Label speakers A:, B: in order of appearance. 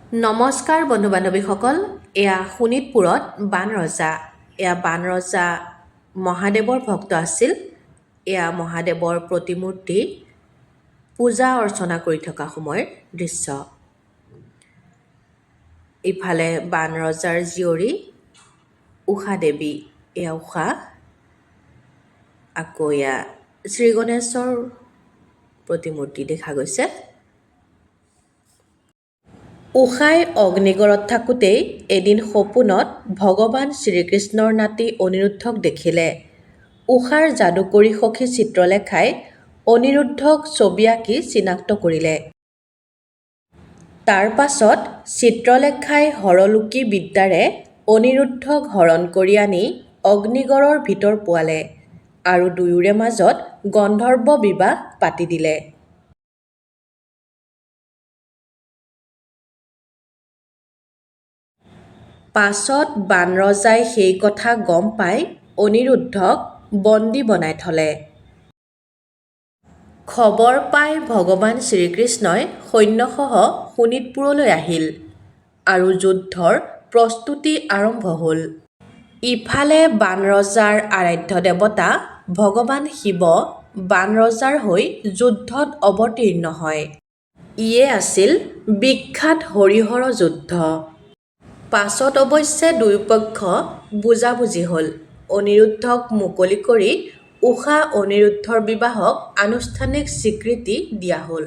A: নমস্কাৰ বন্ধু বান্ধৱীসকল, এয়া শোণিতপুৰত বানৰজা। এয়া বানৰজা মহাদেৱৰ ভক্ত আছিল। এয়া মহাদেৱৰ প্ৰতিমূৰ্তি পূজা অৰ্চনা কৰি থকা সময়ৰ দৃশ্য। ইফালে বানৰজাৰ জীয়ৰী উষা দেৱী, এয়া উষা। আকৌ এয়া শ্ৰী গণেশৰ প্ৰতিমূৰ্তি দেখা গৈছে। উষাই অগ্নিগড়ত থাকোঁতেই এদিন সপোনত ভগৱান শ্ৰীকৃষ্ণৰ নাতি অনিৰুদ্ধক দেখিলে। উষাৰ যাদুকৰী সখী চিত্ৰলেখাই অনিৰুদ্ধক ছবি আঁকি চিনাক্ত কৰিলে। তাৰ পাছত চিত্ৰলেখাই হৰলোকী বিদ্যাৰে অনিৰুদ্ধক হৰণ কৰি আনি অগ্নিগড়ৰ ভিতৰ পোৱালে আৰু দুয়োৰে মাজত গন্ধৰ্ব বিবাহ পাতি দিলে। পাছত বানৰজাই সেই কথা গম পাই অনিৰুদ্ধক বন্দী বনাই থলে। খবৰ পাই ভগৱান শ্ৰীকৃষ্ণই সৈন্যসহ শোণিতপুৰলৈ আহিল আৰু যুদ্ধৰ প্ৰস্তুতি আৰম্ভ হ'ল। ইফালে বানৰজাৰ আৰাধ্য দেৱতা ভগৱান শিৱ বানৰজাৰ হৈ যুদ্ধত অৱতীৰ্ণ হয়। ইয়ে আছিল বিখ্যাত হৰিহৰ যুদ্ধ। পাছত অৱশ্যে দুয়োপক্ষ বুজাবুজি হ'ল। অনিৰুদ্ধক মুকলি কৰি উষা অনিৰুদ্ধৰ বিবাহক আনুষ্ঠানিক স্বীকৃতি দিয়া হ'ল।